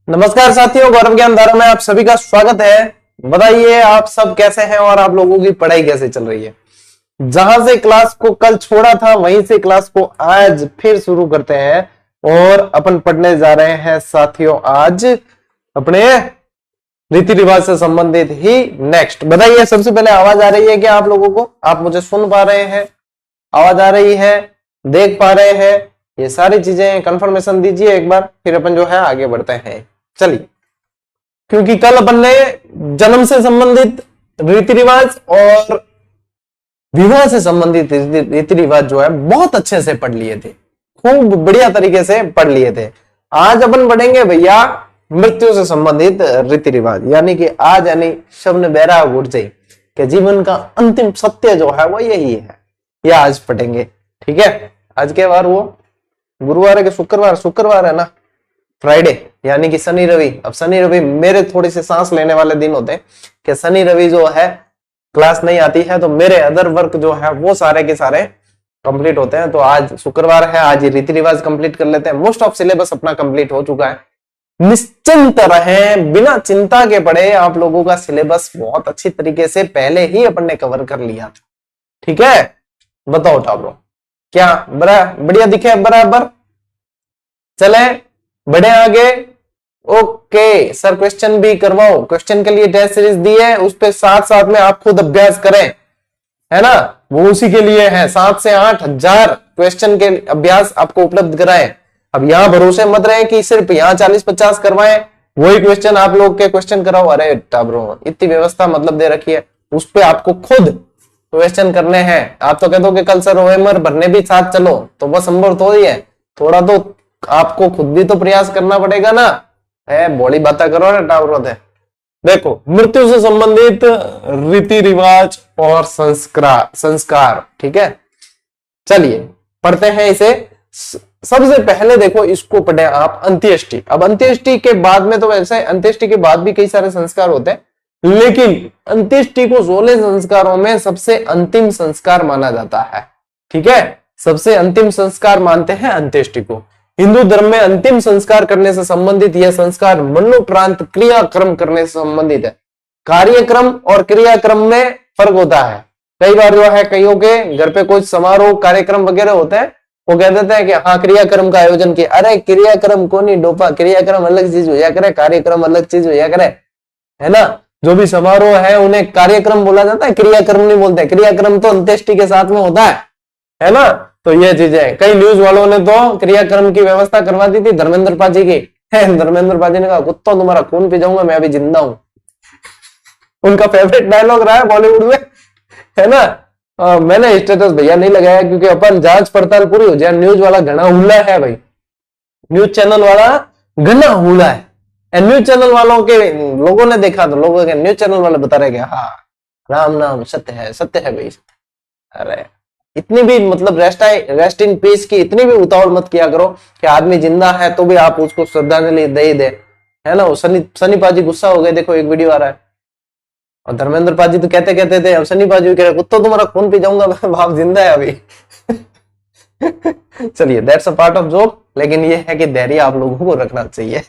नमस्कार साथियों, गौरव ज्ञान धारा में आप सभी का स्वागत है। बताइए आप सब कैसे हैं और आप लोगों की पढ़ाई कैसे चल रही है। जहां से क्लास को कल छोड़ा था वहीं से क्लास को आज फिर शुरू करते हैं और अपन पढ़ने जा रहे हैं साथियों आज अपने रीति रिवाज से संबंधित ही नेक्स्ट। बताइए सबसे पहले आवाज आ रही है क्या आप लोगों को? आप मुझे सुन पा रहे हैं? आवाज आ रही है? देख पा रहे हैं? ये सारी चीजें कंफर्मेशन दीजिए एक बार, फिर अपन जो है आगे बढ़ते हैं। चलिए, क्योंकि कल अपन ने जन्म से संबंधित रीति रिवाज और विवाह से संबंधित रीति रिवाज जो है बहुत अच्छे से पढ़ लिए थे, खूब बढ़िया तरीके से पढ़ लिए थे। आज अपन पढ़ेंगे भैया मृत्यु से संबंधित रीति रिवाज, यानी कि आज यानी शब्द बैराग उठ जाए कि जीवन का अंतिम सत्य जो है वो यही है, यह आज पढ़ेंगे। ठीक है, आज के बार वो गुरुवार है कि शुक्रवार? शुक्रवार है ना, फ्राइडे यानी कि शनि रवि। अब शनि रवि मेरे थोड़ी से सांस लेने वाले दिन होते हैं कि शनि रवि जो है क्लास नहीं आती है तो मेरे अदर वर्क जो है वो सारे के सारे कंप्लीट होते हैं। तो आज शुक्रवार है, आज ये रीति रिवाज कंप्लीट कर लेते हैं। मोस्ट ऑफ सिलेबस अपना कंप्लीट हो चुका है। निश्चिंत रहें, बिना चिंता के पढ़े, आप लोगों का सिलेबस बहुत अच्छी तरीके से पहले ही अपन ने कवर कर लिया था। ठीक है, बताओ टाब्रो क्या बढ़िया दिखे? बराबर चले, बढ़े आगे। ओके सर, क्वेश्चन भी करवाओ। क्वेश्चन के लिए टेस्ट सीरीज दी है, उस पे साथ साथ में आप खुद अभ्यास करें, है ना, वो उसी के लिए है। 7 से 8 हजार क्वेश्चन के अभ्यास आपको उपलब्ध कराए। अब यहां भरोसे मत रहे कि सिर्फ यहां 40-50 करवाएं, वही क्वेश्चन आप लोग के क्वेश्चन कराओ। अरे टाब्रो, इतनी व्यवस्था मतलब दे रखी है, उस पे आपको खुद क्वेश्चन करने हैं। आप तो कह दो कि कल सर ओएमआर भरने भी साथ चलो, तो वह संभव तो ही है। थोड़ा तो आपको खुद भी तो प्रयास करना पड़ेगा ना, है बोली बातें करो ना टावरों थे। देखो, मृत्यु से संबंधित रीति रिवाज और संस्कार। ठीक है, चलिए पढ़ते हैं इसे। सबसे पहले देखो, इसको पढ़े आप अंत्येष्टि। अब अंत्येष्टि के बाद में तो वैसे अंत्येष्टि के बाद भी कई सारे संस्कार होते हैं, लेकिन अंत्येष्टि को 16 संस्कारों में सबसे अंतिम संस्कार माना जाता है। ठीक है, सबसे अंतिम संस्कार मानते हैं अंत्येष्टि को। हिंदू धर्म में अंतिम संस्कार करने से संबंधित यह संस्कार मरणोपरांत क्रियाक्रम करने से संबंधित है। कार्यक्रम और क्रियाक्रम में फर्क होता है। कई बार जो है कईयों के घर पे कोई समारोह कार्यक्रम वगैरह होते हैं, वो कह देते हैं कि हाँ क्रियाक्रम का आयोजन किया। अरे क्रियाक्रम को नहीं डोपा, क्रियाक्रम अलग चीज होया करे, कार्यक्रम अलग चीज होया करे, है ना। जो भी समारोह है उन्हें कार्यक्रम बोला जाता है, क्रियाक्रम नहीं बोलते। क्रियाक्रम तो अंत्येष्टि के साथ में होता है ना। तो ये चीजें कई न्यूज वालों ने तो क्रियाक्रम की व्यवस्था करवा दी थी धर्मेंद्र पाजी की। धर्मेंद्र पाजी ने कहा कुत्ता तुम्हारा खून पी जाऊंगा, मैं अभी जिंदा हूं। उनका फेवरेट डायलॉग रहा है बॉलीवुड में, है ना। मैंने स्टेटस भैया नहीं लगाया क्योंकि अपन जांच पड़ताल पूरी हो जाए। न्यूज वाला घना हुला है भाई, न्यूज चैनल वाला घना हुला है। न्यूज चैनल वालों के लोगों ने देखा तो लोगों के न्यूज चैनल वाले बता रहे हाँ राम नाम सत्य है, सत्य है भाई। अरे इतनी भी मतलब रेस्ट इन पीस की इतनी भी उतावल मत किया करो कि आदमी जिंदा है तो भी आप उसको श्रद्धांजलि दे ही दे, है ना। सनी पाजी गुस्सा हो गए, देखो एक वीडियो आ रहा है। और धर्मेंद्र पाजी तो कहते थे, अब सनी पाजी कह रहे कुत्ता तुम्हारा खून पी जाऊंगा, बाप जिंदा है अभी। चलिए that's a part of joke, लेकिन ये है कि धैर्य आप लोगों को रखना चाहिए।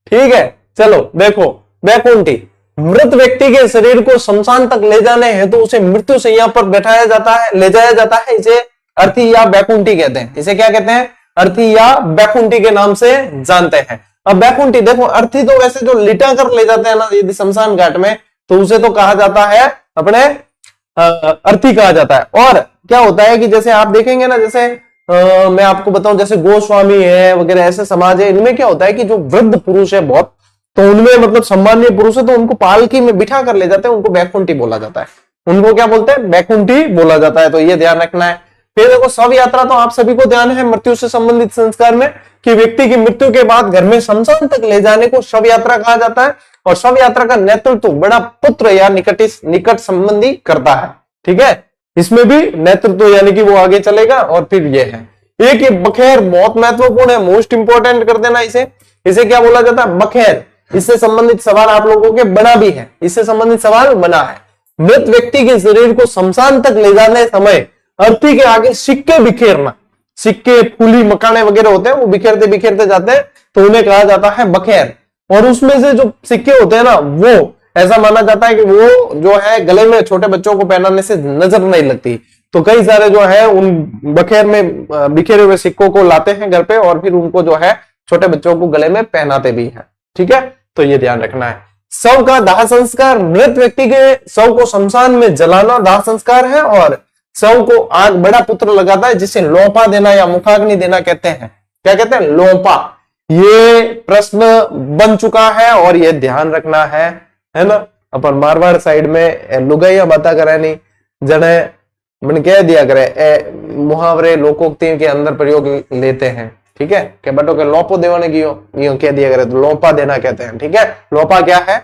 ठीक है, चलो देखो, वैकुंठी मृत व्यक्ति के शरीर को शमशान तक ले जाने हैं तो उसे मृत्यु शैया पर बैठाया जाता है, ले जाया जाता है। इसे अर्थी या वैकुंठी कहते हैं। इसे क्या कहते हैं? अर्थी या वैकुंठी के नाम से जानते हैं। अब वैकुंठी देखो, अर्थी तो वैसे जो लिटा कर ले जाते हैं ना यदि शमशान घाट में, तो उसे तो कहा जाता है अपने अर्थी कहा जाता है। और क्या होता है कि जैसे आप देखेंगे ना, जैसे मैं आपको बताऊं, जैसे गोस्वामी है वगैरह ऐसे समाज है, इनमें क्या होता है कि जो वृद्ध पुरुष है बहुत, तो उनमें मतलब सम्मानीय पुरुष है तो उनको पालकी में बिठा कर ले जाते हैं, उनको वैकुंठी बोला जाता है। उनको क्या बोलते हैं? वैकुंठी बोला जाता है। तो ये ध्यान रखना है। फिर देखो शव यात्रा, तो आप सभी को ध्यान है मृत्यु से संबंधित संस्कार में कि व्यक्ति की मृत्यु के बाद घर में शमशान तक ले जाने को शव यात्रा कहा जाता है। और शव यात्रा का नेतृत्व बड़ा पुत्र या निकट संबंधी करता है। ठीक है, इसमें भी नेतृत्व यानी कि वो आगे चलेगा। और फिर ये है एक ये बखेर, बहुत महत्वपूर्ण है, मोस्ट इंपोर्टेंट कर देना इसे। इसे क्या बोला जाता है? बखेर। इससे संबंधित सवाल आप लोगों के बना भी है, इससे संबंधित सवाल बना है। मृत व्यक्ति के शरीर को शमशान तक ले जाने समय अर्थी के आगे सिक्के बिखेरना, सिक्के, फूली, मकाने वगैरह होते हैं, वो बिखेरते बिखेरते जाते हैं, तो उन्हें कहा जाता है बखेर। और उसमें से जो सिक्के होते हैं ना, वो ऐसा माना जाता है कि वो जो है गले में छोटे बच्चों को पहनाने से नजर नहीं लगती। तो कई सारे जो है उन बखेर में बिखेरे हुए सिक्कों को लाते हैं घर पे और फिर उनको जो है छोटे बच्चों को गले में पहनाते भी हैं। ठीक है, तो ये ध्यान रखना है। शव का दाह संस्कार, मृत व्यक्ति के शव को शमशान में जलाना दाह संस्कार है, और शव को आग बड़ा पुत्र लगाता है, जिसे लोपा देना या मुखाग्नि देना कहते हैं। क्या कहते हैं? लोपा। ये प्रश्न बन चुका है और ये ध्यान रखना है ना। अपन मारवाड़ साइड में लुगाइया बाता करे नहीं, जने मन कह दिया करे, मुहावरे लोकोक्ति के अंदर प्रयोग लेते हैं। ठीक है, के बटो के लोपो देवाने की यो कह दिया करे तो लोपा देना कहते हैं। ठीक है, लोपा क्या है?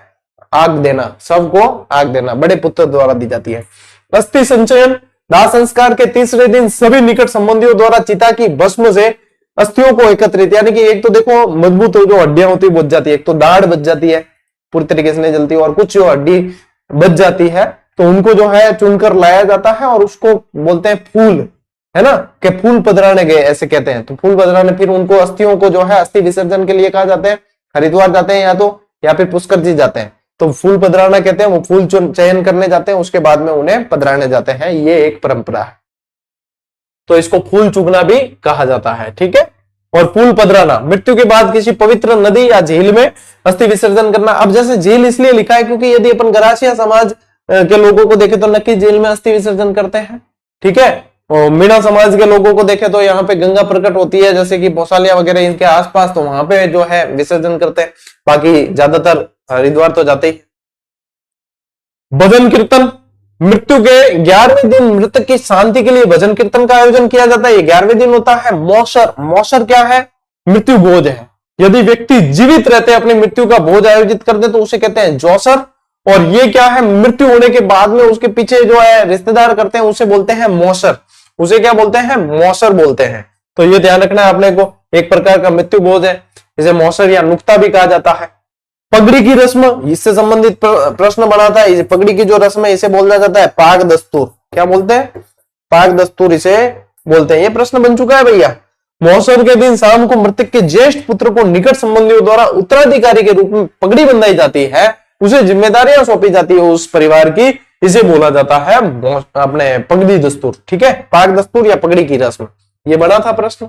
आग देना, सबको आग देना, बड़े पुत्र द्वारा दी जाती है। अस्थि संचयन, दाह संस्कार के तीसरे दिन सभी निकट संबंधियों द्वारा चिता की भस्म से अस्थियों को एकत्रित, यानी कि एक तो देखो मजबूत जो हड्डियां होती है बुझ जाती है, एक तो दाढ़ बच जाती है पूरी तरीके से नहीं जलती, और कुछ जो हड्डी बच जाती है तो उनको जो है चुनकर लाया जाता है और उसको बोलते हैं फूल, है ना, कि फूल पधराने गए ऐसे कहते हैं। तो फूल पधराने, फिर उनको अस्थियों को जो है अस्थि विसर्जन के लिए कहा जाते हैं, हरिद्वार जाते हैं या फिर पुष्कर जी जाते हैं, तो फूल पधराना कहते हैं। वो फूल चयन करने जाते हैं, उसके बाद में उन्हें पधराने जाते हैं, ये एक परंपरा है। तो इसको फूल चुगना भी कहा जाता है। ठीक है, और फूल पधराना, मृत्यु के बाद किसी पवित्र नदी या झील में अस्थि विसर्जन करना। अब जैसे झील इसलिए लिखा है क्योंकि यदि अपन गरासिया समाज के लोगों को देखे तो नक्की झील में अस्थि विसर्जन करते हैं। ठीक है, और मीणा समाज के लोगों को देखे तो यहाँ पे गंगा प्रकट होती है, जैसे कि भोसालिया वगैरह इनके आसपास, तो वहां पे जो है विसर्जन करते हैं। बाकी ज्यादातर हरिद्वार तो जाते ही। भजन कीर्तन, मृत्यु के 11वें दिन मृतक की शांति के लिए भजन कीर्तन का आयोजन किया जाता है। ये 11वें दिन होता है। मौसर, मौसर क्या है? मृत्यु भोज है। यदि व्यक्ति जीवित रहते अपनी मृत्यु का भोज आयोजित कर दे तो उसे कहते हैं जोसर। और ये क्या है? मृत्यु होने के बाद में उसके पीछे जो है रिश्तेदार करते हैं उसे बोलते हैं मौसर। उसे क्या बोलते हैं? मौसर बोलते हैं। तो ये ध्यान रखना है आपने को, एक प्रकार का मृत्यु भोज है, इसे मौसर या नुक्ता भी कहा जाता है। पगड़ी की रस्म, इससे संबंधित प्रश्न बना था। इस पगड़ी की जो रस्म है इसे बोला जाता है पाग दस्तूर। क्या बोलते हैं? पाग दस्तूर इसे बोलते हैं। ये प्रश्न बन चुका है भैया। मौसर के दिन शाम को मृतक के ज्येष्ठ पुत्र को निकट संबंधियों द्वारा उत्तराधिकारी के रूप में पगड़ी बंधाई जाती है, उसे जिम्मेदारियां सौंपी जाती है उस परिवार की, इसे बोला जाता है अपने पगड़ी दस्तूर। ठीक है, पाग दस्तूर या पगड़ी की रस्म, ये बना था प्रश्न।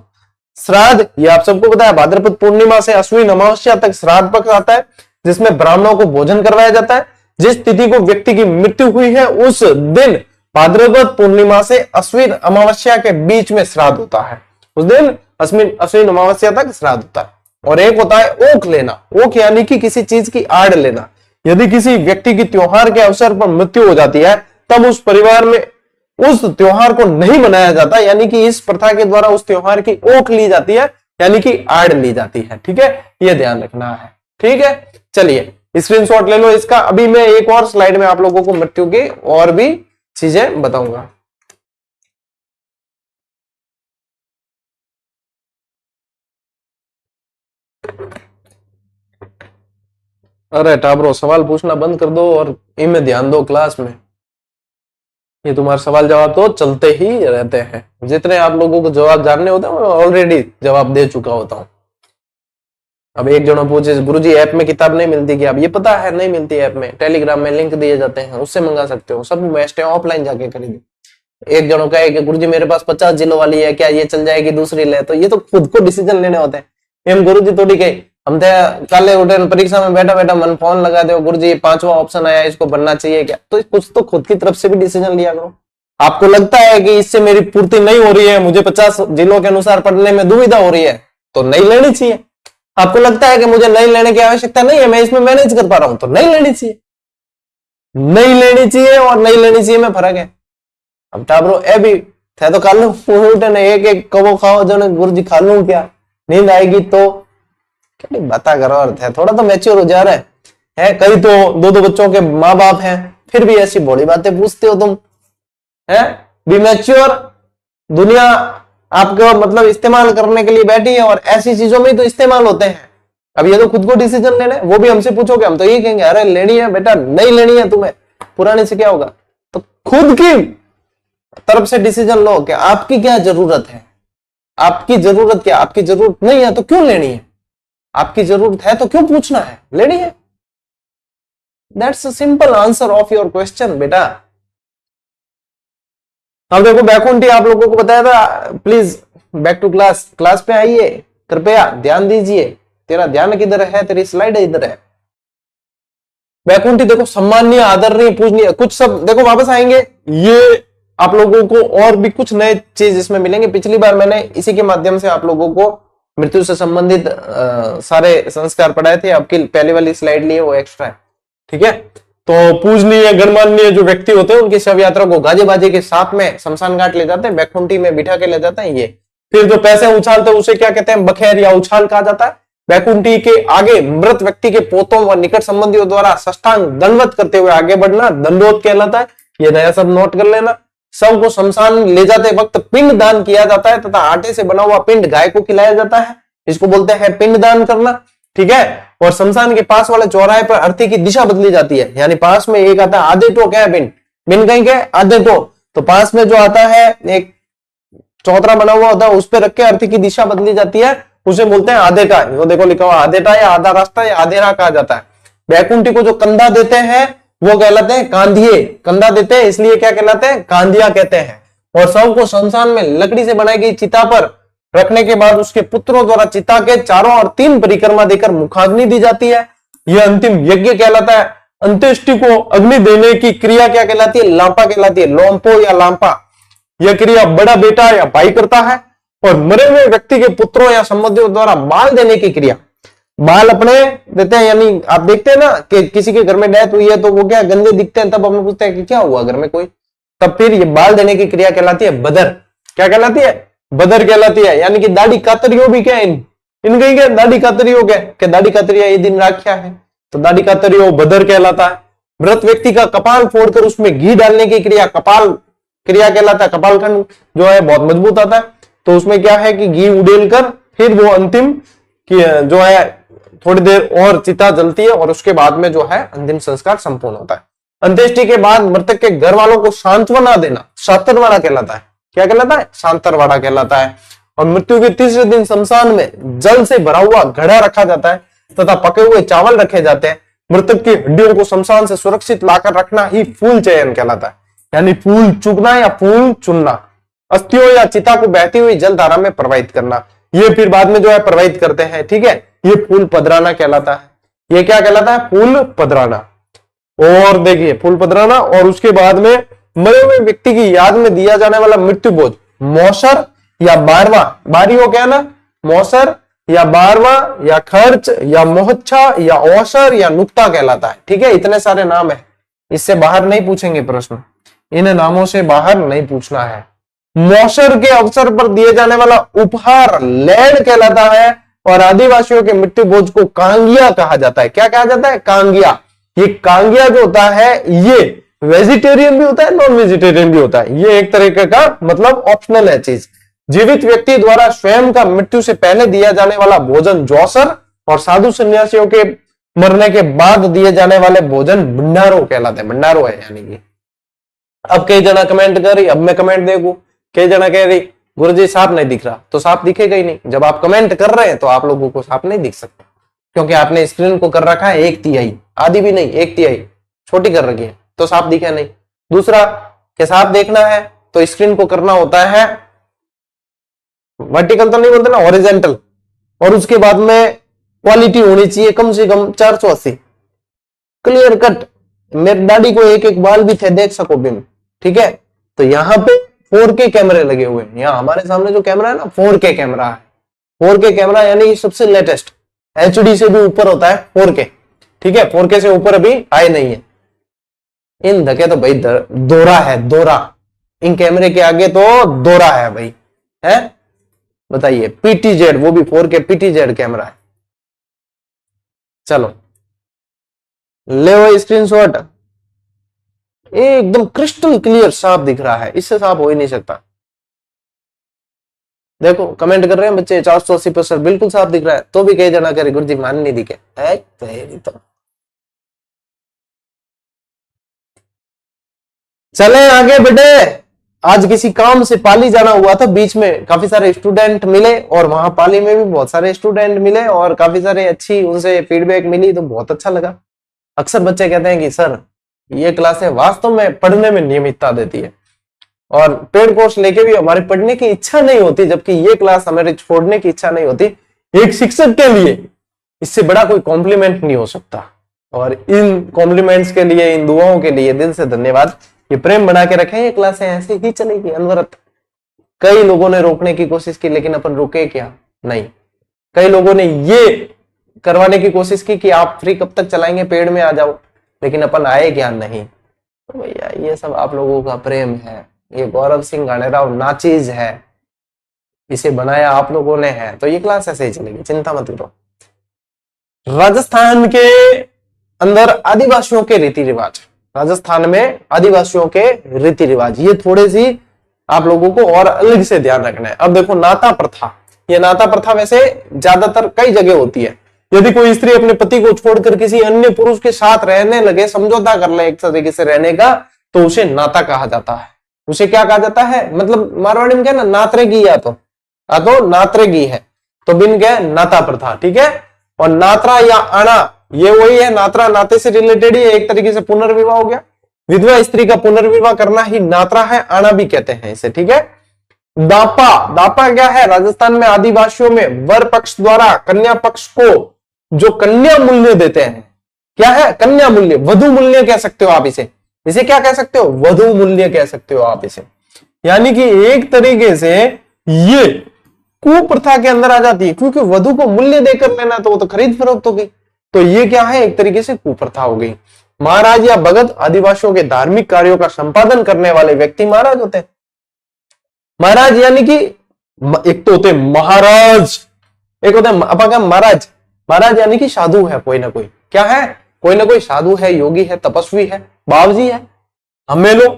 श्राद्ध, ये आप सबको पता है, भाद्रपद पूर्णिमा से अश्विन अमावस्या तक श्राद्ध पक्ष आता है, जिसमें ब्राह्मणों को भोजन करवाया जाता है। जिस तिथि को व्यक्ति की मृत्यु हुई है उस दिन भाद्रपद पूर्णिमा से अश्विन अमावस्या के बीच में श्राद्ध होता है। उस दिन अश्विन अमावस्या तक श्राद्ध होता है। और एक होता है ओख लेना। ओख यानी कि किसी चीज की आड़ लेना। यदि किसी व्यक्ति की त्योहार के अवसर पर मृत्यु हो जाती है तब उस परिवार में उस त्योहार को नहीं मनाया जाता, यानी कि इस प्रथा के द्वारा उस त्योहार की ओख ली जाती है, यानी कि आड़ ली जाती है। ठीक है, ये ध्यान रखना है। ठीक है, चलिए स्क्रीनशॉट ले लो इसका। अभी मैं एक और स्लाइड में आप लोगों को मृत्यु की और भी चीजें बताऊंगा। अरे टाबरो, सवाल पूछना बंद कर दो और इनमें ध्यान दो क्लास में। ये तुम्हारे सवाल जवाब तो चलते ही रहते हैं। जितने आप लोगों को जवाब जानने होते हैं मैं ऑलरेडी जवाब दे चुका होता हूं। अब एक जनो पूछे गुरुजी ऐप में किताब नहीं मिलती क्या? अब ये पता है नहीं मिलती ऐप में, टेलीग्राम में लिंक दिए जाते हैं, उससे मंगा सकते हो। सब बेस्ट है, ऑफलाइन जाके खरीदो। एक जनों कहे कि गुरुजी मेरे पास 50 जिलों वाली है, क्या ये चल जाएगी दूसरी ले? तो ये तो खुद को डिसीजन लेने होते हैं। एम गुरुजी थोड़ी कही हम काले उठे परीक्षा में बैठा बैठा मन फोन लगा दो, गुरुजी 5वां ऑप्शन आया इसको बनना चाहिए क्या? तो कुछ तो खुद की तरफ से भी डिसीजन लिया करो। आपको लगता है कि इससे मेरी पूर्ति नहीं हो रही है, मुझे 50 जिलों के अनुसार पढ़ने में दुविधा हो रही है, तो नहीं लेनी चाहिए। आपको लगता है कि मुझे नहीं लेने की आवश्यकता नहीं है, मैं इसमें मैनेज कर पा रहा हूं, तो नहीं लेनी चाहिए। नहीं लेनी चाहिए और नहीं लेनी चाहिए में फर्क है। अब टाबरो ए भी थे तो खा लू, एक एक कबो खाओ जो गुरुजी खा लू क्या? नींद आएगी तो क्या बता करो अर्थ है, थोड़ा तो मैच्योर हो जा रहा है। कई तो दो दो बच्चों के माँ बाप हैं, फिर भी ऐसी भोली बातें पूछते हो तुम, है? Be mature. दुनिया आपको मतलब इस्तेमाल करने के लिए बैठी है और ऐसी चीजों में तो इस्तेमाल होते हैं। अब ये तो खुद को डिसीजन लेना है, वो भी हमसे पूछोगे हम तो ये कहेंगे अरे लेनी है बेटा, नहीं लेनी है तुम्हें, पुराने से क्या होगा? तो खुद की तरफ से डिसीजन लो कि आपकी क्या जरूरत है, आपकी जरूरत क्या, आपकी जरूरत नहीं है तो क्यों लेनी है, आपकी जरूरत है तो क्यों पूछना है, लेनी है। That's a simple answer of your question बेटा। अब देखो बैकुंठी आप लोगों को बताया था, please back to class, class पे आइए, कृपया ध्यान दीजिए। तेरा ध्यान किधर है, तेरी स्लाइड इधर है। बैकुंठी देखो सम्माननीय, आदरणीय, पूजनीय, कुछ सब देखो वापस आएंगे। ये आप लोगों को और भी कुछ नए चीज इसमें मिलेंगे। पिछली बार मैंने इसी के माध्यम से आप लोगों को मृत्यु से संबंधित सारे संस्कार पढ़ाए थे। आपकी पहले वाली स्लाइड लिए वो एक्स्ट्रा है, ठीक है। तो पूजनीय गणमान्य जो व्यक्ति होते हैं उनकी शव यात्रा को गाजे बाजे के साथ में शमशान घाट ले जाते हैं, बैकुंठी में बिठा के ले जाते हैं। ये फिर जो पैसे उछालते हैं उसे क्या कहते हैं, बखेर या उछाल कहा जाता है। बैकुंठी के आगे मृत व्यक्ति के पोतों व निकट संबंधियों द्वारा साष्टांग दंडवत करते हुए आगे बढ़ना दंडोत कहलाता है। ये नया सब नोट कर लेना। शव को शमशान ले जाते वक्त पिंड दान किया जाता है तथा आटे से बना हुआ पिंड गाय को खिलाया जाता है, इसको बोलते हैं पिंड दान करना, ठीक है। और शमशान के पास वाले चौराहे पर अर्थी की दिशा बदली जाती है, यानी पास में एक आता है आधे टो, क्या है पिंड, पिंड कहीं के आधे टो, तो पास में जो आता है एक चौतरा बना हुआ होता है उस पर रख के अर्थी की दिशा बदली जाती है, उसे बोलते हैं आधेटा। वो देखो लिखा हुआ आधेटा या आधा रास्ता या आधेरा कहा जाता है। बैकुंठी को जो कंधा देते हैं वो कहलाते हैं कांधिये, कंधा देते हैं इसलिए क्या कहलाते हैं, कांधिया कहते हैं। और शव को शमशान में लकड़ी से बनाई गई चिता पर रखने के बाद उसके पुत्रों द्वारा चिता के चारों और 3 परिक्रमा देकर मुखाग्नि दी जाती है, यह अंतिम यज्ञ कहलाता है। अंत्येष्टि को अग्नि देने की क्रिया क्या कहलाती है, लांपा कहलाती है, लोम्पो या लांपा। यह क्रिया बड़ा बेटा या भाई करता है। और मरे हुए व्यक्ति के पुत्रों या संबंधियों द्वारा बाल देने की क्रिया, बाल अपने देते हैं, यानी आप देखते हैं ना कि किसी के घर में डेथ हुई है तो वो क्या गंदे दिखते हैं, तब हम पूछते हैं कि क्या हुआ घर में कोई, तब फिर ये बाल देने की क्रिया कहलाती है बदर। क्या कहलाती है, बदर कहलाती है। यानी कि दाढ़ी कातरियो भी क्या इनके क्या दाढ़ी कातरियो क्या, दाढ़ी कातरिया ये दिन राख्या है तो दाढ़ी कातरियो बदर कहलाता है। मृत व्यक्ति का कपाल फोड़कर उसमें घी डालने की क्रिया कपाल क्रिया कहलाता है। कपाल खंड जो है बहुत मजबूत आता है, तो उसमें क्या है कि घी उड़ेल कर फिर वो अंतिम जो है थोड़ी देर और चिता जलती है और उसके बाद में जो है अंतिम संस्कार संपूर्ण होता है। अंत्येष्टि के बाद मृतक के घर वालों को सांत्वना देना सांतरवाड़ा कहलाता है। क्या कहलाता है, सांतरवाड़ा कहलाता है। और मृत्यु के तीसरे दिन शमशान में जल से भरा हुआ घड़ा रखा जाता है तथा पके हुए चावल रखे जाते हैं। मृतक की हड्डियों को शमशान से सुरक्षित लाकर रखना ही फूल चयन कहलाता है, यानी फूल चुगना या फूल चुनना। अस्थियों या चिता को बहती हुई जल धारा में प्रवाहित करना, ये फिर बाद में जो है प्रवाहित करते हैं, ठीक है। ये फूल पधराना कहलाता है। ये क्या कहलाता है, फूल पधराना। और देखिए फूल पधराना, और उसके बाद में मरे हुए व्यक्ति की याद में दिया जाने वाला मृत्यु भोज मौसर या बारवा, बारी हो क्या ना, मौसर या बारवा या खर्च या मोहच्छा या औसर या नुक्ता कहलाता है, ठीक है। इतने सारे नाम है, इससे बाहर नहीं पूछेंगे प्रश्न, इन नामों से बाहर नहीं पूछना है। मौसर के अवसर पर दिए जाने वाला उपहार लैंड कहलाता है। और आदिवासियों के मृत्यु भोज को कांगिया कहा जाता है। क्या कहा जाता है, कांगिया। ये कांगिया जो होता है ये वेजिटेरियन भी होता है, नॉन वेजिटेरियन भी होता है। ये एक तरीके का मतलब ऑप्शनल है चीज। जीवित व्यक्ति द्वारा स्वयं का मृत्यु से पहले दिया जाने वाला भोजन जौसर, और साधु सन्यासियों के मरने के बाद दिए जाने वाले भोजन भंडारो कहलाते हैं। भंडारो है यानी कि। अब कई जना कमेंट कर रही, अब मैं कमेंट देखू, कई जना कह रही गुरुजी साफ नहीं दिख रहा, तो साफ दिखेगा ही नहीं। जब आप कमेंट कर रहे हैं तो आप लोगों को साफ नहीं दिख सकता, क्योंकि आपने स्क्रीन को कर रखा है 1/3, आधी भी नहीं 1/3 छोटी कर रखी है, तो साफ दिखा नहीं। दूसरा कि साफ देखना है तो स्क्रीन को करना होता है वर्टिकल, तो नहीं बोलते ना, हॉरिजॉन्टल। और उसके बाद में क्वालिटी होनी चाहिए कम से कम 480 क्लियर कट। मेरी दाढ़ी को एक एक बाल भी थे देख सको बिन, ठीक है। तो यहाँ पे 4K कैमरे लगे हुए हैं। यहाँ हमारे सामने जो कैमरा है ना 4K कैमरा है। 4K कैमरा यानी सबसे लेटेस्ट, HD से भी ऊपर होता है 4K, ठीक है। 4K से ऊपर अभी आए नहीं है। इन धके तो भाई दोरा है, दोरा। इन कैमरे के आगे तो दोरा है भाई, है बताइए। PTZ, वो भी 4K PTZ कैमरा है। चलो ले वो स्क्रीनशॉट, एकदम क्रिस्टल क्लियर साफ दिख रहा है, इससे साफ हो ही नहीं सकता। देखो कमेंट कर रहे हैं बच्चे 480% बिल्कुल साफ दिख रहा है, तो भी कई जना करे गुरुजी मान नहीं दिखे। तो चले आगे बेटे, आज किसी काम से पाली जाना हुआ था, बीच में काफी सारे स्टूडेंट मिले और वहां पाली में भी बहुत सारे स्टूडेंट मिले और काफी सारे अच्छी उनसे फीडबैक मिली, तो बहुत अच्छा लगा। अक्सर बच्चे कहते हैं कि सर ये क्लासें वास्तव में पढ़ने में नियमितता देती है, और पेड कोर्स लेके भी हमारे पढ़ने की इच्छा नहीं होती, जबकि ये क्लास हमारे छोड़ने की इच्छा नहीं होती। एक शिक्षक के लिए इससे बड़ा कोई कॉम्प्लीमेंट नहीं हो सकता। और इन कॉम्प्लीमेंट्स के लिए, इन दुआओं के लिए दिल से धन्यवाद। ये प्रेम बना के रखें, ये क्लासें ऐसे ही चलेगी अनवरत। कई लोगों ने रोकने की कोशिश की, लेकिन अपन रुके क्या? नहीं। कई लोगों ने ये करवाने की कोशिश की कि आप फ्री कब तक चलाएंगे, पेड़ में आ जाओ, लेकिन अपन आए क्या? नहीं। तो भैया ये सब आप लोगों का प्रेम है, ये गौरव सिंह गानेराव नाचीज है, इसे बनाया आप लोगों ने है, तो ये क्लास ऐसे ही चलेगी, चिंता मत करो। राजस्थान के अंदर आदिवासियों के रीति रिवाज, राजस्थान में आदिवासियों के रीति रिवाज, ये थोड़े सी आप लोगों को और अलग से ध्यान रखना है। अब देखो नाता प्रथा, ये नाता प्रथा वैसे ज्यादातर कई जगह होती है। यदि कोई स्त्री अपने पति को छोड़कर किसी अन्य पुरुष के साथ रहने लगे, समझौता कर ले एक तरीके से रहने का, तो उसे नाता कहा जाता है। उसे क्या कहा जाता है? मतलब मारवाड़ी में क्या ना, नात्रे की, या तो नात्रे की है, तो बिन क्या, नाता प्रथा। ठीक है। और नात्रा या आना, ये वही है, नात्रा नाते से रिलेटेड ही एक तरीके से पुनर्विवाह हो गया। विधवा स्त्री का पुनर्विवाह करना ही नात्रा है, आना भी कहते हैं इसे। ठीक है। दापा, दापा क्या है? राजस्थान में आदिवासियों में वर पक्ष द्वारा कन्या पक्ष को जो कन्या मूल्य देते हैं, क्या है? कन्या मूल्य, वधु मूल्य कह सकते हो आप इसे। इसे क्या कह सकते हो? वधु मूल्य कह सकते हो आप इसे। यानी कि एक तरीके से ये कुप्रथा के अंदर आ जाती है, क्योंकि वधु को मूल्य देकर लेना, तो वो तो खरीद फरोख्त हो गई, तो ये क्या है? एक तरीके से कुप्रथा हो गई। महाराज या भगत आदिवासियों के धार्मिक कार्यों का संपादन करने वाले व्यक्ति महाराज होते हैं। महाराज यानी कि एक तो होते महाराज, एक होते हैं महाराज। महाराज यानी कि साधु है, कोई ना कोई, क्या है? कोई ना कोई साधु है, योगी है, तपस्वी है, बाबजी है। हमें लो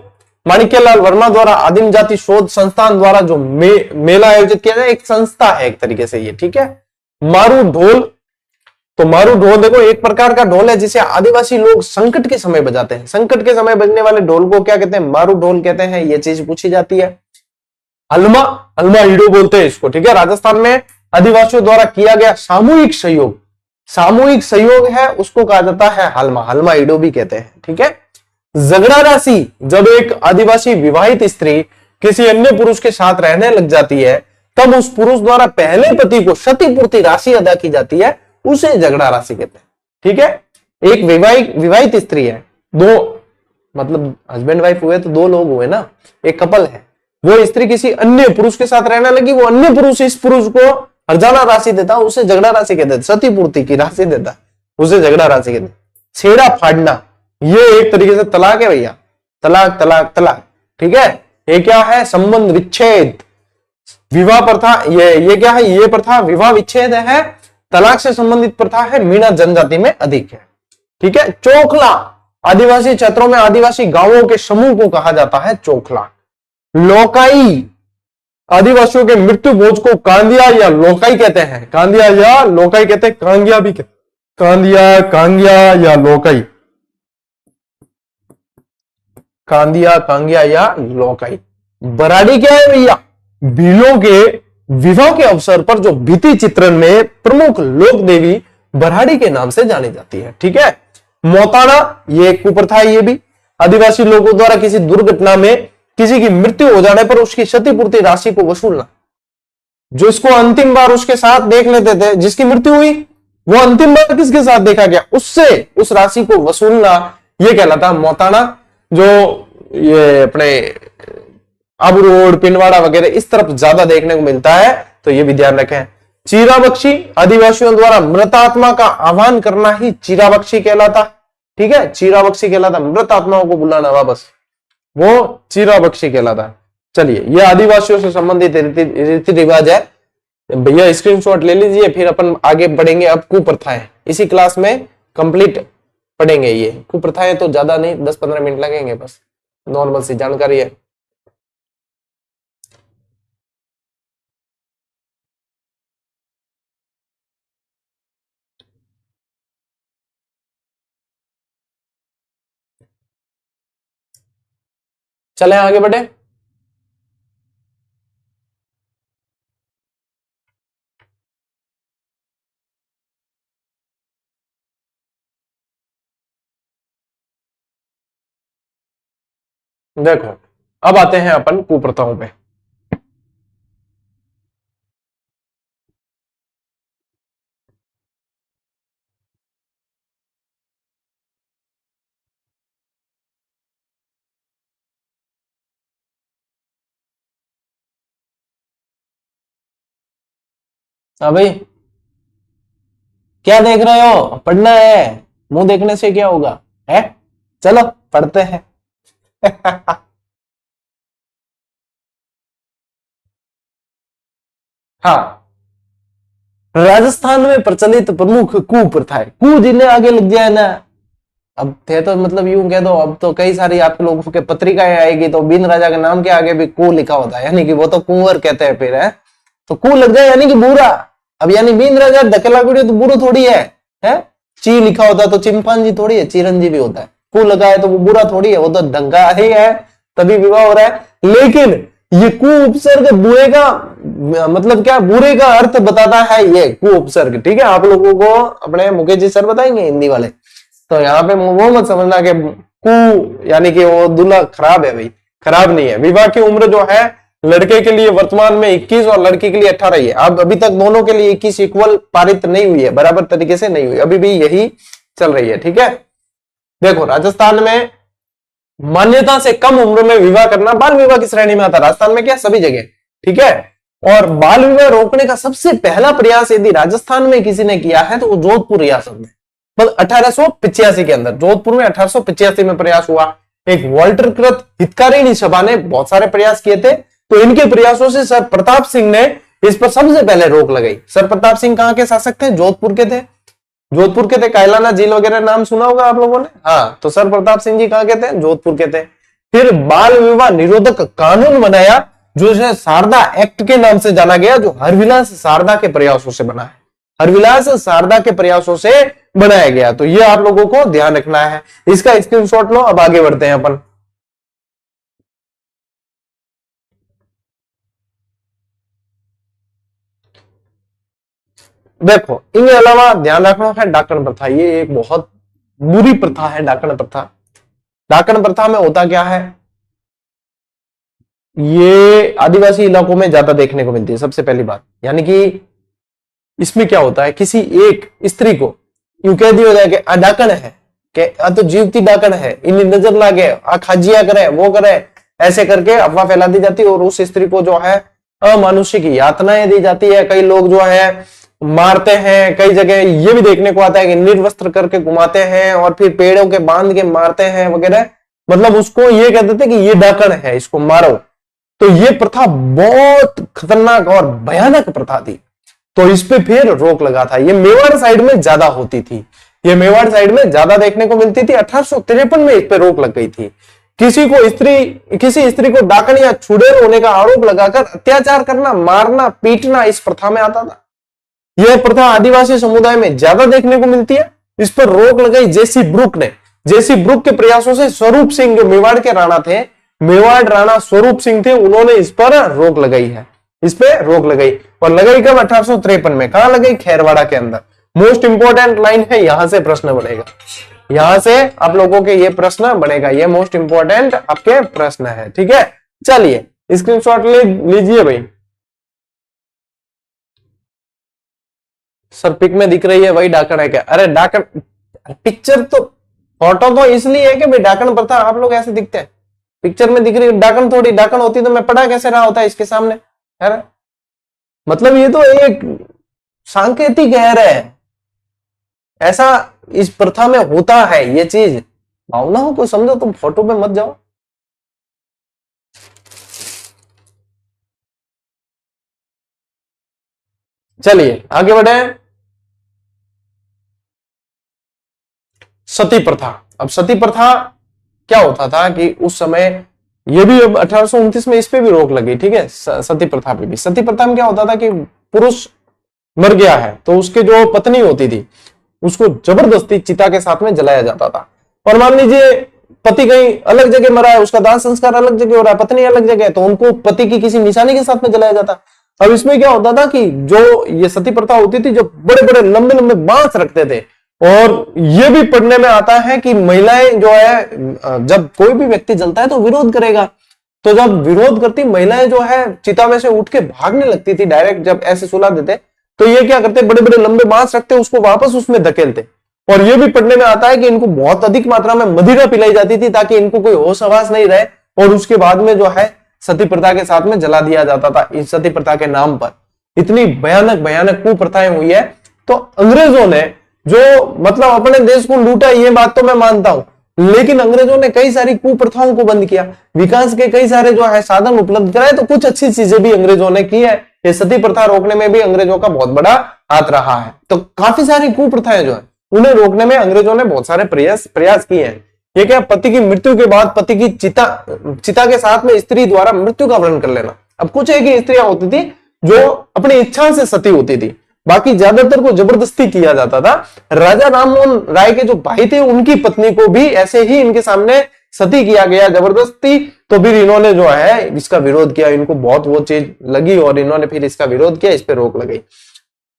माणिक्यलाल वर्मा द्वारा आदिम जाति शोध संस्थान द्वारा जो मेला आयोजित किया जाए, एक संस्था है एक तरीके से ये। ठीक है। मारू ढोल, तो मारू ढोल देखो एक प्रकार का ढोल है जिसे आदिवासी लोग संकट के समय बजाते हैं। संकट के समय बजने वाले ढोल को क्या कहते हैं? मारू ढोल कहते हैं। ये चीज पूछी जाती है। हलमा, हलमा ईडो बोलते हैं इसको। ठीक है। राजस्थान में आदिवासियों द्वारा किया गया सामूहिक सहयोग, सामूहिक सहयोग है, उसको कहा जाता है हलमा, हलमा ईडो भी कहते हैं। ठीक है। झगड़ा राशि, जब एक आदिवासी विवाहित स्त्री किसी अन्य पुरुष के साथ रहने लग जाती है, तब उस पुरुष द्वारा पहले पति को क्षतिपूर्ति राशि अदा की जाती है, उसे झगड़ा राशि कहते हैं। ठीक है। एक विवाहित स्त्री है, दो मतलब हस्बैंड वाइफ हुए तो दो लोग हुए ना, एक कपल है, वो स्त्री किसी अन्य पुरुष के साथ रहने लगी, वो अन्य पुरुष इस पुरुष को हर्जाना राशि देता, उसे झगड़ा राशि कहते हैं। क्षतिपूर्ति की राशि देता, उसे झगड़ा राशि कहते हैं। छेड़ा फाड़ना, ये एक तरीके से तलाक है भैया, तलाक तलाक तलाक। ठीक है। ये क्या है? संबंध विच्छेद। विवाह प्रथा, ये क्या है? ये प्रथा विवाह विच्छेद है, तलाक से संबंधित प्रथा है, मीणा जनजाति में अधिक है। ठीक है। चोखला, आदिवासी क्षेत्रों में आदिवासी गांवों के समूह को कहा जाता है चोखला। लोकाई, आदिवासियों के मृत्यु भोज को कांदिया या लोकाई कहते हैं। कांदिया या लोकाई कहते हैं, कांगिया भी कहते, कांदिया, कांगिया या लोकाई, कांदिया, कांगिया या लोकाई। बराड़ी क्या है भैया? भीलों के विवाह के अवसर पर जो भित्ति चित्रण में प्रमुख लोक देवी बराड़ी के नाम से जानी जाती है। ठीक है। मोताना, ये एक कुप्रथा है, ये भी आदिवासी लोगों द्वारा किसी दुर्घटना में किसी की मृत्यु हो जाने पर उसकी क्षतिपूर्ति राशि को वसूलना। जो इसको अंतिम बार उसके साथ देख लेते थे, जिसकी मृत्यु हुई, वो अंतिम बार किसके साथ देखा गया, उससे उस राशि को वसूलना, यह कहलाता है मोताना। जो ये अपने आबू रोड, पिंडवाड़ा वगैरह इस तरफ ज्यादा देखने को मिलता है, तो ये भी ध्यान रखें। चीराबक्षी, आदिवासियों द्वारा मृत आत्मा का आह्वान करना ही चीराबक्षी कहलाता। ठीक है। चीराबक्षी कहलाता, मृत आत्माओं को बुलाना वापस, वो चीराबक्षी कहलाता है। चलिए, ये आदिवासियों से संबंधित रीति रिवाज है भैया, स्क्रीनशॉट ले लीजिए, फिर अपन आगे बढ़ेंगे। अब कुप्रथाएं इसी क्लास में कंप्लीट पढ़ेंगे। ये कुप्रथाएं तो ज्यादा नहीं, 10-15 मिनट लगेंगे, बस नॉर्मल सी जानकारी है। चले आगे बढ़े। देखो अब आते हैं अपन कुप्रथाओं पे। हाँ भाई, क्या देख रहे हो? पढ़ना है। मुंह देखने से क्या होगा है? चलो पढ़ते हैं। हाँ, राजस्थान में प्रचलित प्रमुख कुप्रथाएं, कु जिन्हें आगे लग जाए ना, अब थे तो मतलब यूं कह दो, अब तो कई सारी आप लोगों के पत्रिकाएं आएगी तो बिन राजा के नाम के आगे भी कु लिखा होता है, यानी कि वो तो कुंवर कहते हैं फिर है, तो कु लग जाए यानी कि बुरा। अब यानी बिन राजा धकेला पीड़े तो बुरा थोड़ी है? ची लिखा होता है तो चिंपांजी थोड़ी है, चिरंजीवी होता है। कु लगा है तो वो बुरा थोड़ी है, वो तो ढंगा ही है, तभी विवाह हो रहा है। लेकिन ये कु उपसर्ग बुरे का मतलब क्या, बुरे का अर्थ बताता है ये कु उपसर्ग, ठीक है? आप लोगों को अपने मुकेश जी सर बताएंगे हिंदी वाले, तो यहाँ पे वो मत समझना कि कु यानी कि वो दूल्हा खराब है, भाई खराब नहीं है। विवाह की उम्र जो है लड़के के लिए वर्तमान में 21 और लड़की के लिए 18 ही है। अब अभी तक दोनों के लिए 21 इक्वल पारित नहीं हुई है, बराबर तरीके से नहीं हुई, अभी भी यही चल रही है, ठीक है? देखो राजस्थान में मान्यता से कम उम्र में विवाह करना बाल विवाह की श्रेणी में आता है। राजस्थान में क्या, सभी जगह, ठीक है? और बाल विवाह रोकने का सबसे पहला प्रयास यदि राजस्थान में किसी ने किया है तो वो जोधपुर रियासत में, बस 1885 के अंदर, जोधपुर में 1885 में प्रयास हुआ। एक वॉल्टर कृत हितकारिणी सभा ने बहुत सारे प्रयास किए थे, तो इनके प्रयासों से सर प्रताप सिंह ने इस पर सबसे पहले रोक लगाई। सर प्रताप सिंह कहां के शासक थे? जोधपुर के थे। जोधपुर के थे, कायलाना झील वगैरह नाम सुना होगा आप लोगों ने। हाँ, तो सर प्रताप सिंह जी कहां के थे? जोधपुर के थे। फिर बाल विवाह निरोधक कानून बनाया, जो इसे शारदा एक्ट के नाम से जाना गया, जो हरविलास शारदा के प्रयासों से बना है, हरविलास शारदा के प्रयासों से बनाया गया। तो ये आप लोगों को ध्यान रखना है, इसका स्क्रीनशॉट लो। अब आगे बढ़ते हैं अपन। देखो इनके अलावा ध्यान रखना है डाकण प्रथा, ये एक बहुत बुरी प्रथा है डाकण प्रथा। डाकण प्रथा में होता क्या है, ये आदिवासी इलाकों में ज्यादा देखने को मिलती है सबसे पहली बात। यानी कि इसमें क्या होता है, किसी एक स्त्री को यूं कह दिया जाए कि डाकण है, कि तो जीवती डाकण है, इन्हें नजर लागे, खाजिया करे, वो करे, ऐसे करके अफवाह फैला दी जाती है और उस स्त्री को जो है अमानुषिक यातनाएं दी जाती है। कई लोग जो है मारते हैं, कई जगह ये भी देखने को आता है कि निर्वस्त्र करके घुमाते हैं और फिर पेड़ों के बांध के मारते हैं वगैरह, मतलब उसको ये कह देते कि ये डाकण है, इसको मारो। तो ये प्रथा बहुत खतरनाक और भयानक प्रथा थी, तो इस पे फिर रोक लगा था। ये मेवाड़ साइड में ज्यादा होती थी, ये मेवाड़ साइड में ज्यादा देखने को मिलती थी। 1853 में इस पे रोक लग गई थी। किसी स्त्री को डाकण या छुड़ैल होने का आरोप लगाकर अत्याचार करना, मारना, पीटना इस प्रथा में आता था। यह प्रथा आदिवासी समुदाय में ज्यादा देखने को मिलती है। इस पर रोक लगाई जेसी ब्रुक ने। जेसी ब्रुक के प्रयासों से स्वरूप सिंह, जो मेवाड़ के राणा थे, मेवाड़ राणा स्वरूप सिंह थे, उन्होंने इस पर रोक लगाई है, इस पे रोक लगाई। और लगाई कब? 1853 में। कहां लगाई? खेरवाड़ा के अंदर। मोस्ट इंपोर्टेंट लाइन है, यहां से प्रश्न बनेगा, यहां से आप लोगों के ये प्रश्न बनेगा, ये मोस्ट इंपोर्टेंट आपके प्रश्न है, ठीक है? चलिए स्क्रीनशॉट लीजिए भाई। सर पिक में दिख रही है वही डाकण है क्या? अरे डाकण पिक्चर तो, फोटो तो इसलिए है कि भाई डाकण प्रथा आप लोग ऐसे दिखते हैं, पिक्चर में दिख रही है डाकण, थोड़ी डाकण होती तो मैं पढ़ा कैसे रहा होता है इसके सामने यार। मतलब ये तो एक सांकेतिक है रहे, ऐसा इस प्रथा में होता है ये चीज। भावनाओं को समझो, तुम फोटो पे मत जाओ। चलिए आगे बढ़े। सती प्रथा। अब सती प्रथा क्या होता था कि उस समय, ये भी अब 1829 में इस पे भी रोक लगी, ठीक है? सती प्रथा पे भी। सती प्रथा में क्या होता था कि पुरुष मर गया है तो उसकी जो पत्नी होती थी उसको जबरदस्ती चिता के साथ में जलाया जाता था। और मान लीजिए पति कहीं अलग जगह मरा है, उसका दाह संस्कार अलग जगह हो रहा है, पत्नी अलग जगह है, तो उनको पति की किसी निशानी के साथ में जलाया जाता। अब इसमें क्या होता था कि जो ये सती प्रथा होती थी, जो बड़े बड़े लंबे लंबे बांस रखते थे और ये भी पढ़ने में आता है कि महिलाएं जो है, जब कोई भी व्यक्ति जलता है तो विरोध करेगा, तो जब विरोध करती महिलाएं जो है चिता में से उठ के भागने लगती थी डायरेक्ट, जब ऐसे सुला देते तो ये क्या करते, बड़े बड़े लंबे बांस रखते, उसको वापस उसमें धकेलते। और ये भी पढ़ने में आता है कि इनको बहुत अधिक मात्रा में मदिरा पिलाई जाती थी ताकि इनको कोई होश हवास नहीं रहे, और उसके बाद में जो है सती प्रथा के साथ में जला दिया जाता था इस सती प्रथा के नाम पर। इतनी भयानक भयानक कुप्रथाएं हुई है। तो अंग्रेजों ने जो मतलब अपने देश को लूटा, ये बात तो मैं मानता हूं, लेकिन अंग्रेजों ने कई सारी कुप्रथाओं को बंद किया, विकास के कई सारे जो है साधन उपलब्ध कराए, तो कुछ अच्छी चीजें भी अंग्रेजों ने की है। ये सती प्रथा रोकने में भी अंग्रेजों का बहुत बड़ा हाथ रहा है। तो काफी सारी कुप्रथाएं जो है उन्हें रोकने में अंग्रेजों ने बहुत सारे प्रयास किए हैं। ये क्या, पति की मृत्यु के बाद पति की चिता के साथ में स्त्री द्वारा मृत्यु का वर्ण कर लेना। अब कुछ एक ही स्त्रियां होती थी जो अपनी इच्छा से सती होती थी, बाकी ज्यादातर को जबरदस्ती किया जाता था। राजा राममोहन राय के जो भाई थे उनकी पत्नी को भी ऐसे ही इनके सामने सती किया गया जबरदस्ती। तो फिर इन्होंने जो है इसका विरोध किया, इनको बहुत वो चीज लगी और इन्होंने फिर इसका विरोध किया, इस पे रोक लगाई।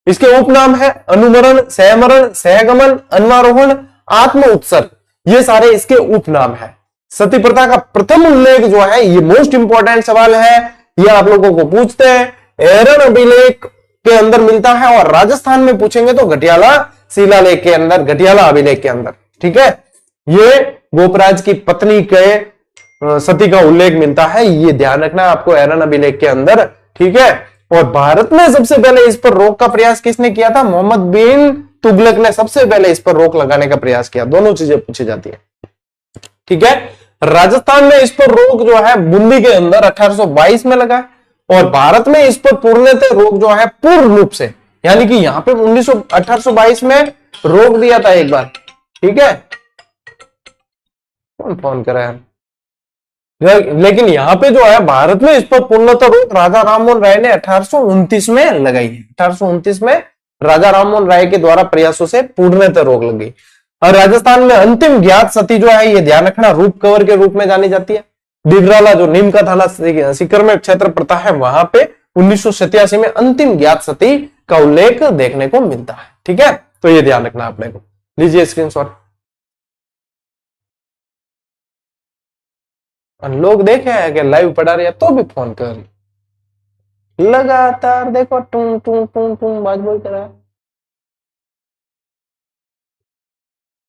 इसके उपनाम है अनुमरण, सहमरण, सहगमन, अन्वारोहण, आत्म उत्सर्ग, ये सारे इसके उपनाम है। सती प्रथा का प्रथम उल्लेख जो है, ये मोस्ट इंपॉर्टेंट सवाल है, ये आप लोगों को पूछते हैं, एरन अभिलेख के अंदर मिलता है, और राजस्थान में पूछेंगे तो घटियाला शिलालेख के अंदर, घटियाला अभिलेख के अंदर। ठीक है, ये गोपराज की पत्नी के सती का उल्लेख मिलता है, ये ध्यान रखना आपको एरन अभिलेख के अंदर। ठीक है, और भारत में सबसे पहले इस पर रोक का प्रयास किसने किया था? मोहम्मद बिन तुगलक ने सबसे पहले इस पर रोक लगाने का प्रयास किया। दोनों चीजें पूछी जाती है। ठीक है, राजस्थान में इस पर रोक जो है बूंदी के अंदर 1822 में लगा, और भारत में इस पर पूर्णतः रोक जो है पूर्ण रूप से, यानी कि यहां पे 1822 में रोक दिया था एक बार। ठीक है, कौन फोन करा है? लेकिन यहां पे जो है भारत में इस पर पूर्णतः रोक राजा राममोहन राय ने 1829 में लगाई है। 1829 में राजा राममोहन राय के द्वारा प्रयासों से पूर्णतः रोक लग गई। और राजस्थान में अंतिम ज्ञात सती जो है, ये ध्यान रखना, रूप कंवर के रूप में जानी जाती है। डिगराला जो नीम का थाना सीकर में क्षेत्र प्रथा है, वहां पे 1987 में अंतिम ज्ञात सती का उल्लेख देखने को मिलता है। ठीक है, तो ये ध्यान रखना आपने को। लीजिए स्क्रीनशॉट। लोग देखे हैं कि लाइव पढ़ा रहे हैं तो भी फोन कर लगातार, देखो टूं टूं टूं टूं बाज बोल कर रहा है।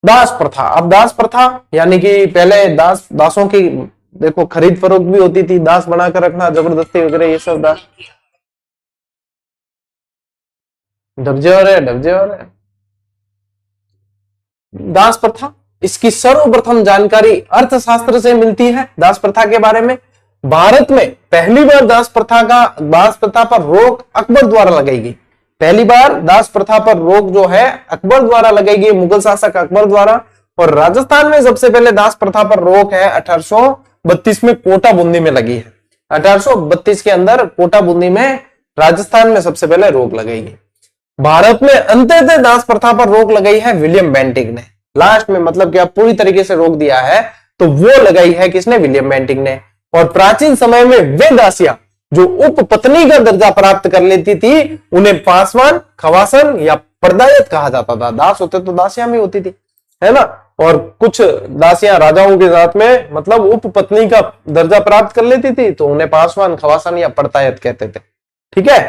दास प्रथा, अब दास प्रथा यानी कि पहले दासों की देखो खरीद फरोख्त भी होती थी, दास बनाकर रखना, जबरदस्ती वगैरह, ये सब दास ढबजे हो रहे। दास प्रथा, इसकी सर्वप्रथम जानकारी अर्थशास्त्र से मिलती है। दास प्रथा के बारे में भारत में पहली बार दास प्रथा पर रोक अकबर द्वारा लगाई गई। पहली बार दास प्रथा पर रोक जो है अकबर द्वारा लगाई गई, मुगल शासक अकबर द्वारा। और राजस्थान में सबसे पहले दास प्रथा पर रोक है 1832 में कोटा बूंदी में लगी है। 1832 के अंदर कोटा बूंदी में राजस्थान में सबसे पहले रोक लगाई गई। भारत में अंततः दास प्रथा पर रोक लगाई है विलियम बेंटिक ने। लास्ट में मतलब कि पूरी तरीके से रोक दिया है तो वो लगाई है किसने? विलियम बेंटिक ने। और प्राचीन समय में वे दासियां जो उप पत्नी का दर्जा प्राप्त कर लेती थी उन्हें पासवान, खवासन या परदायत कहा जाता था। दास होते तो दासियां भी होती थी, है ना। और कुछ दासियां राजाओं के साथ में मतलब उप पत्नी का दर्जा प्राप्त कर लेती थी तो उन्हें पासवान, खवासन या परदायत कहते थे। ठीक है,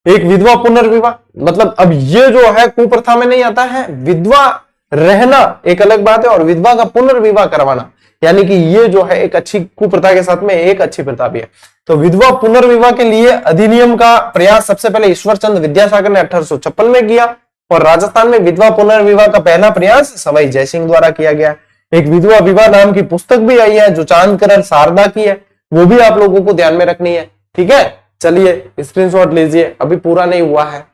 एक विधवा पुनर्विवाह, मतलब अब ये जो है कुप्रथा में नहीं आता है। विधवा रहना एक अलग बात है और विधवा का पुनर्विवाह करवाना, यानी कि ये जो है एक अच्छी कुप्रथा के साथ में एक अच्छी प्रथा भी है। तो विधवा पुनर्विवाह के लिए अधिनियम का प्रयास सबसे पहले ईश्वर चंद्र विद्यासागर ने 1856 में किया। और राजस्थान में विधवा पुनर्विवाह का पहला प्रयास सवाई जयसिंह द्वारा किया गया। एक विधवा विवाह नाम की पुस्तक भी आई है जो चांदकरण शारदा की है, वो भी आप लोगों को ध्यान में रखनी है। ठीक है, चलिए स्क्रीनशॉट लीजिए, अभी पूरा नहीं हुआ है।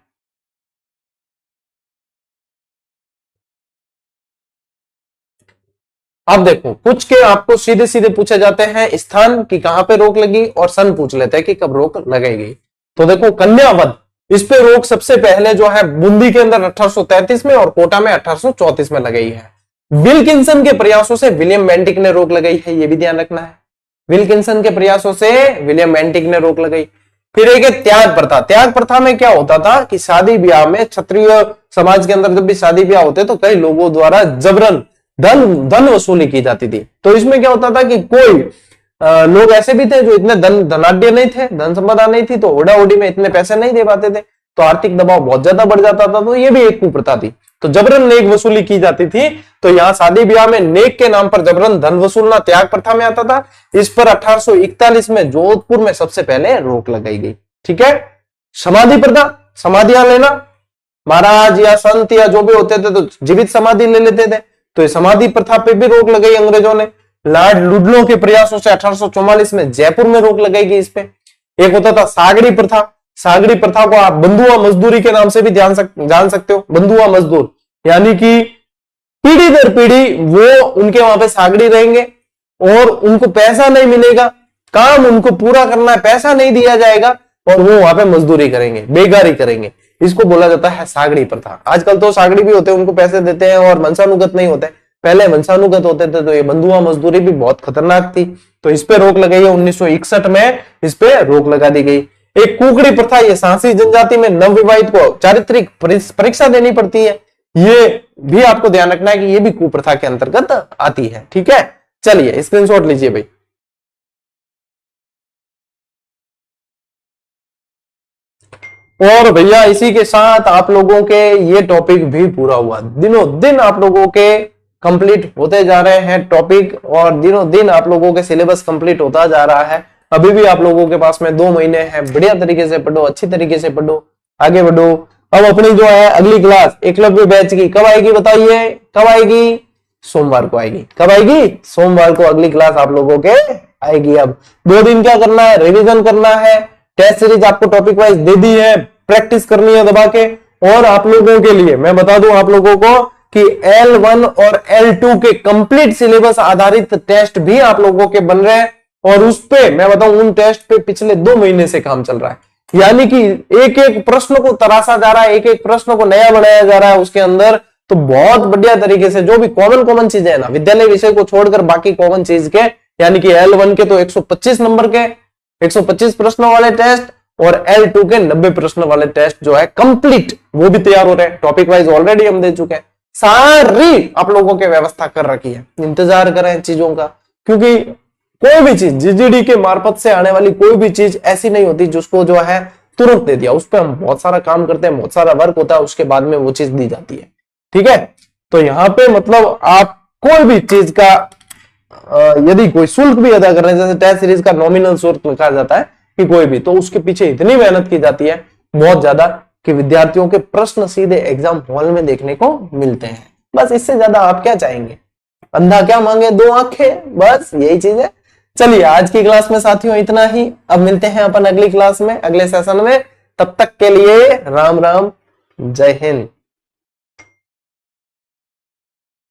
अब देखो कुछ के आपको सीधे सीधे पूछे जाते हैं स्थान की कहां पे रोक लगी और सन पूछ लेते हैं कि कब रोक लगाई गई। तो देखो कन्यावध, इस पे रोक सबसे पहले जो है बूंदी के अंदर 1833 में और कोटा में 1834 में लगाई है। विल्किंसन के प्रयासों से विलियम बेंटिक ने रोक लगाई है, ये भी ध्यान रखना है। विल्किंसन के प्रयासों से विलियम बेंटिक ने रोक लगाई। फिर एक है त्याग प्रथा। त्याग प्रथा में क्या होता था कि शादी ब्याह में, क्षत्रिय समाज के अंदर जब भी शादी ब्याह होते तो कई लोगों द्वारा जबरन धन वसूली की जाती थी। तो इसमें क्या होता था कि कोई लोग ऐसे भी थे जो इतने धनाढ्य नहीं थे, धन संपदा नहीं थी, तो ओढ़ा ओढ़ी में इतने पैसे नहीं दे पाते थे, तो आर्थिक दबाव बहुत ज्यादा बढ़ जाता था। तो ये भी एक कुप्रथा थी, तो जबरन नेक वसूली की जाती थी। तो यहाँ शादी ब्याह में नेक के नाम पर जबरन धन वसूलना त्याग प्रथा में आता था। इस पर 1841 में जोधपुर में सबसे पहले रोक लगाई गई। ठीक है। समाधि प्रथा, समाधियां लेना, महाराज या संत या जो भी होते थे तो जीवित समाधि ले लेते थे, तो समाधि प्रथा पे भी रोक लगाई अंग्रेजों ने। लॉर्ड लुडलो के प्रयासों से 1844 में जयपुर में रोक लगाई गई इस पे। एक होता था सागड़ी प्रथा। सागड़ी प्रथा को आप बंधुआ मजदूरी के नाम से भी जान सकते हो। बंधुआ मजदूर यानी कि पीढ़ी दर पीढ़ी वो उनके वहां पे सागड़ी रहेंगे और उनको पैसा नहीं मिलेगा, काम उनको पूरा करना है, पैसा नहीं दिया जाएगा और वो वहां पे मजदूरी करेंगे, बेगारी करेंगे। इसको बोला जाता है सागड़ी प्रथा। आजकल तो सागड़ी भी होते हैं, उनको पैसे देते हैं और वंशानुगत नहीं होते, पहले वंशानुगत होते थे। तो ये बंधुआ मजदूरी भी बहुत खतरनाक थी, तो इस पे रोक लगाई है। 1961 में इस पे रोक लगा दी गई। एक कुकड़ी प्रथा, ये सांसी जनजाति में नवविवाहित को चारित्रिक परीक्षा देनी पड़ती है, ये भी आपको ध्यान रखना है कि ये भी कुप्रथा के अंतर्गत आती है। ठीक है, चलिए स्क्रीनशॉट लीजिए भाई। और भैया इसी के साथ आप लोगों के ये टॉपिक भी पूरा हुआ। दिनों दिन आप लोगों के कंप्लीट होते जा रहे हैं टॉपिक, और दिनों दिन आप लोगों के सिलेबस कंप्लीट होता जा रहा है। अभी भी आप लोगों के पास में 2 महीने हैं, बढ़िया तरीके से पढ़ो, अच्छी तरीके से पढ़ो, आगे बढ़ो। अब अपनी जो है अगली क्लास एकलव्य बैच की कब आएगी बताइए? कब आएगी? सोमवार को आएगी। कब आएगी? सोमवार को अगली क्लास आप लोगों के आएगी। अब 2 दिन क्या करना है? रिवीजन करना है। टेस्ट सीरीज आपको टॉपिक वाइज दे दी है, प्रैक्टिस करनी है दबा के। और आप लोगों के लिए मैं बता दूं आप लोगों को कि L1 और L2 के कंप्लीट सिलेबस आधारित टेस्ट भी आप लोगों के बन रहे हैं, और उस पे मैं बताऊं उन टेस्ट पे पिछले 2 महीने से काम चल रहा है। यानी कि एक एक प्रश्न को तराशा जा रहा है, एक एक प्रश्न को नया बनाया जा रहा है उसके अंदर। तो बहुत बढ़िया तरीके से जो भी कॉमन चीजें है ना, विद्यालय विषय को छोड़कर बाकी कॉमन चीज के, यानी कि L1 के तो 125 नंबर के 125 प्रश्नों वाले टेस्ट, और L2 के 90 प्रश्न वाले टेस्ट जो है कंप्लीट वो भी तैयार हो रहे हैं। टॉपिक वाइज ऑलरेडी हम दे चुके हैं, सारी आप लोगों की व्यवस्था कर रखी है। इंतजार करें चीजों का, क्योंकि कोई भी चीज जीजीडी के मार्फत से आने वाली कोई भी चीज ऐसी नहीं होती जिसको जो है तुरंत दे दिया। उस पर हम बहुत सारा काम करते हैं, बहुत सारा वर्क होता है, उसके बाद में वो चीज दी जाती है। ठीक है, तो यहाँ पे मतलब आप कोई भी चीज का यदि कोई शुल्क भी अदा कर रहे हैं, जैसे टेस्ट सीरीज का नॉमिनल शुल्क लिखा जाता है कि कोई भी, तो उसके पीछे इतनी मेहनत की जाती है बहुत ज्यादा कि विद्यार्थियों के प्रश्न सीधे एग्जाम हॉल में देखने को मिलते हैं। बस इससे ज्यादा आप क्या चाहेंगे? अंधा क्या मांगे 2 आंखें, बस यही चीज है। चलिए आज की क्लास में साथियों इतना ही। अब मिलते हैं अपन अगली क्लास में, अगले सेशन में। तब तक के लिए राम राम, जय हिंद।